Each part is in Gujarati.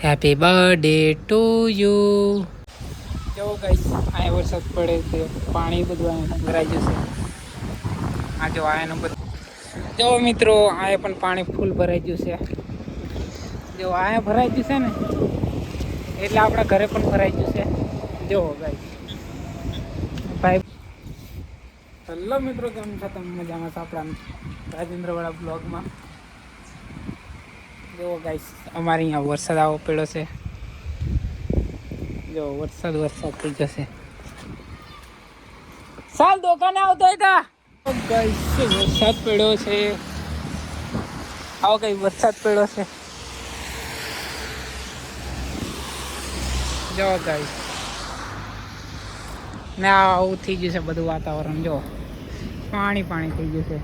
Happy birthday to you. જો ગાઈસ આ વરસાદ પડે છે, પાણી બધું અહીંયા ભરાઈ જશે. આ જો આયાનું બધું જો મિત્રો આ પણ પાણી ફૂલ ભરાઈ ગયું છે. જો આયા ભરાઈ ગયું છે ને એટલે આપણા ઘરે પણ ભરાઈ ગયું છે. જો ગાઈસ ભાઈ હેલો મિત્રો, કેમ છો તમે? મજામાં છો? આપણા રાજેન્દ્રવાળા બ્લોગમાં જો ગાઈસ અમારે અહીંયા વરસાદ આવો પડ્યો છે. જો વરસાદ થઈ જશે. સાલ દુકાને આવતો હતા ગાઈસ, વરસાદ પડ્યો છે. આવો કઈ વરસાદ પડ્યો છે. જો ગાઈસ ને આવું થઈ ગયું છે બધું વાતાવરણ. જો પાણી થઈ ગયું છે.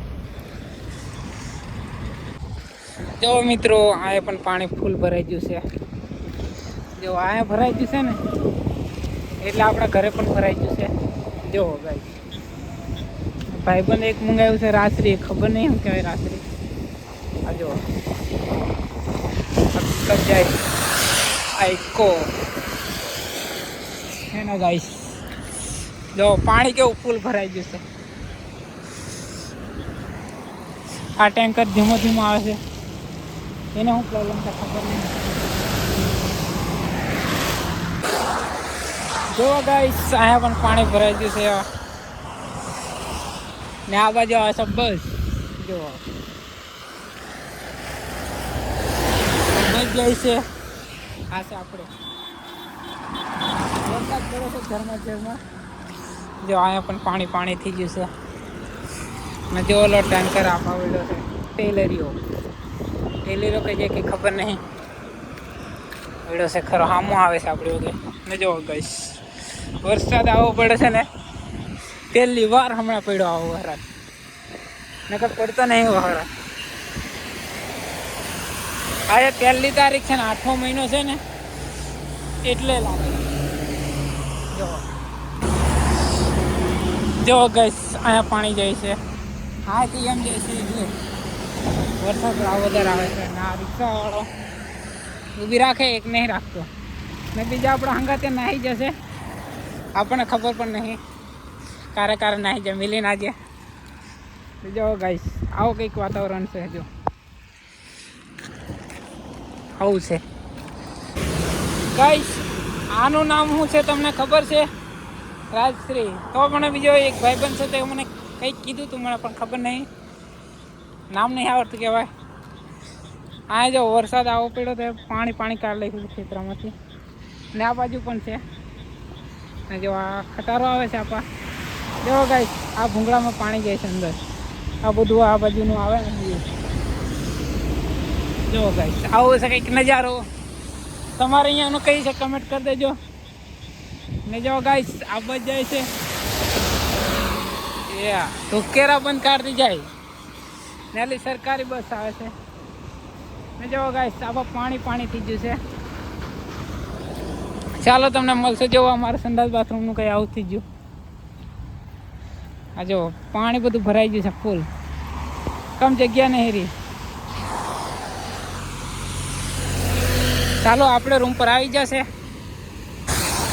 જો મિત્રો આ પણ પાણી ફૂલ ભરાઈ ગયું છે. જો આ ભરાઈ ગયું છે ને એટલે આપણા ઘરે પણ ભરાઈ ગયું છે. જો ગાઈસ ભાઈબંધ એક મંગાવ્યું છે રાત્રિ, ખબર નહીં શું કહેવાય રાત્રિ. આ જો જાય આઈકો હે ને ગાઈસ. જો પાણી કેવું ફૂલ ભરાઈ ગયું છે. આ ટેન્કર ધીમો આવે છે, એને શું પ્રોબ્લેમ છે ખબર નહીં. જો ગાઈસ અહીંયા પણ પાણી ભરાઈ ગયું છે ને આ બાજુ આવે છે બસ. જો બસ જાય છે. આ છે આપણે વરસાદ પડે છે ઝરમર. જો અહીંયા પણ પાણી થઈ ગયું છે ને જો ઓલો ટેન્કર આવેલો છે ટેલરીઓ કઈ જાય કે ખબર નહીં. એડો છે ખરો હામો આવે છે આપણે વગર ને. જો ગાઈસ વરસાદ આવવો પડે છે ને પહેલી વાર હમણાં પડ્યો આવો વરસાદ, નકર પડતો નહીં વરસાદ. આજે 1 તારીખ છે ને, 8મો મહિનો છે ને એટલે લાગે. જો ગાઈસ અહીંયા પાણી જાય છે. હા તો એમ જાય છે એટલે વરસાદ વધારે આવે છે. ને આ રિક્ષાવાળો ઊભી રાખે, એક નહીં રાખતો ને બીજા આપણા હંગાતે નાહી જશે. આપણને ખબર પણ નહીં, કારે નાહી જાય મિલી ના જાય. જો ગાઈસ આવું કંઈક વાતાવરણ છે. જો આવું છે ગાઈસ. આનું નામ શું છે તમને ખબર છે? રાજશ્રી. તો મને બીજો એક ભાઈબંધ છે તે મને કંઈક કીધું તું, મને પણ ખબર નહીં, નામ નહીં આવડતું કહેવાય. આ જો વરસાદ આવો પડ્યો તો પાણી કાઢી નાખ્યું છે ખેતરામાંથી. ને આ બાજુ પણ છે ને જો આ ખટારો આવે છે આપા. જો ગાઈસ આ ભૂંગળામાં પાણી જાય છે અંદર. આ બધું આ બાજુનું આવે ને. જો ગાઈસ આવો છે કંઈક નજારો. તમારે અહીંયાનું કઈ છે કમેન્ટ કરી દેજો ને. જો ગાઈસ આ બસ જાય છે ધુકેરા બંધ કાઢતી જાય ને એટલે સરકારી બસ આવે છે ને. જો ગાઈસ આ પાણી થઈ ગયું છે. ચાલો તમને મળશે. જો અમારા સંડાસ બાથરૂમનું કંઈ આવું થઈ ગયું. આ જો પાણી બધું ભરાઈ ગયું છે ફૂલ, કમ જગ્યા નહીં રહી. ચાલો આપણે રૂમ પર આવી જશે.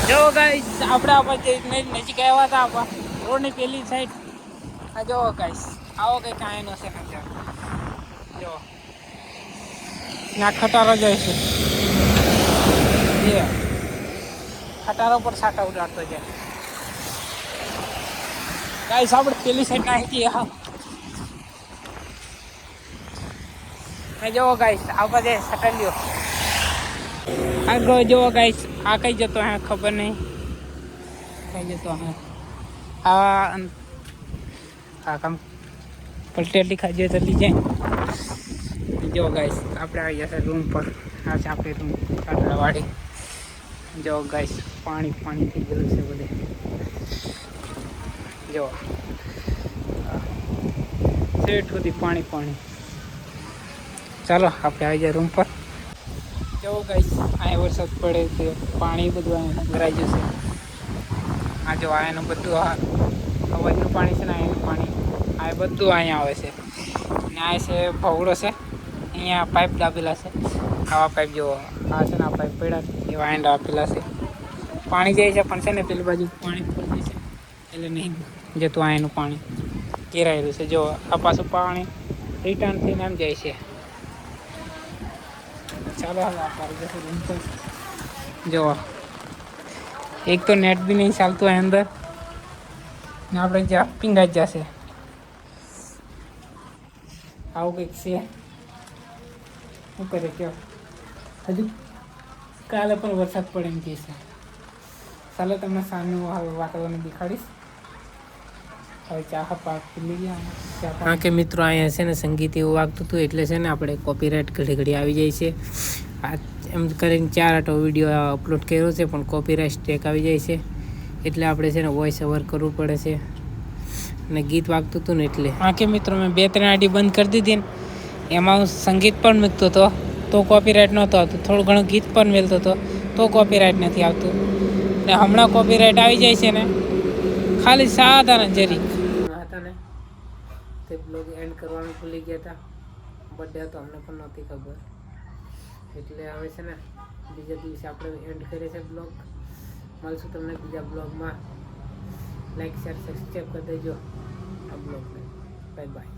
જો ગાઈસ આપણે નજીક આવ્યા હતા આપણા રોડની પેલી સાઈડ. આ જો ગાઈસ આવો કંઈક આયનો છે નજર. જો ના ખટારો જાય છે, ખટારો પર છાંટા ઉડાડતો જાય. ગાઈસ આપણે પેલી સાઈડ નાખી દઈએ. હા જો ગાઈસ આ બધે સટલ્યો. આગળ જો ગાઈસ આ કઈ જતો હે ખબર નહીં, કઈ જતો હે. આ કામ પલટેલી ખાઈ જલ્દી જાય. જો ગાઈસ આપણે આવી જશે રૂમ પર. આ છે આપણી રૂમ કાટલાવાળી. જો ગાઈસ પાણી થઈ ગયેલું છે બધે. જો સેટ સુધી પાણી. ચાલો આપણે આવી જાય રૂમ પર. જો ગાઈસ અહીંયા વરસાદ પડે છે, પાણી બધું અહીંયા ભરાઈ જશે. આ જો આનું બધું અવાજનું પાણી છે ને, અહીંનું પાણી આ બધું અહીંયા આવે છે. ને આ છે ભવડો છે, અહીંયા પાઇપ દાબેલા છે આવા પાઇપ જો આ છે ને આ પાઇપ પડ્યા એવા એન્ડ આપેલા છે. પાણી જાય છે પણ છે ને પેલી બાજુ પાણી ફૂલ છે એટલે નહીં જતું આ એનું પાણી ઘેરાયેલું છે. જો આ પાછું પાણી રિટર્ન થઈને આમ જાય છે. ચાલો હવે આપણે જો એક તો નેટ બી નહીં ચાલતું હોય અંદર ને આપણે જ્યાં પીંગાઈ જ જશે. આવું કંઈક છે. શું કરે કયો હજુ કાલે પણ વરસાદ પડે એમ કહે છે. ચાલો તમને સાંજનું વાતાવરણ દેખાડીશ. હવે ચા પાક ખુલી ગયા. હા કે મિત્રો અહીંયા છે ને સંગીત એવું વાગતું હતું એટલે છે ને આપણે કોપીરાઇટ ઘડી ઘડી આવી જાય છે. આ એમ કરીને 4 આટો વિડીયો અપલોડ કર્યો છે પણ કોપીરાઇટ સ્ટ્રેક આવી જાય છે એટલે આપણે છે ને વોઇસ ઓવર કરવું પડે છે અને ગીત વાગતું હતું ને એટલે. હા કે મિત્રો મેં 2-3 આઈડી બંધ કરી દીધી ને એમાં હું સંગીત પણ મૂકતો હતો તો કોપીરાઇટ નહોતો આવતું. થોડું ઘણું ગીત પણ મેળતો હતો તો કોપીરાઇટ નથી આવતું. ને હમણાં કોપીરાઇટ આવી જાય છે ને ખાલી સાદા ને જરીક હતા ને તે બ્લોગ એન્ડ કરવાનું ભૂલી ગયા હતા. બર્થડે હતો અમને પણ નહોતી ખબર એટલે હવે છે ને બીજા દિવસે આપણે એન્ડ કરીએ છીએ બ્લોગ. મળશું તમને બીજા બ્લોગમાં. લાઈક શેર સબસ્ક્રાઈબ કરી દેજો આ બ્લોગને. Bye bye.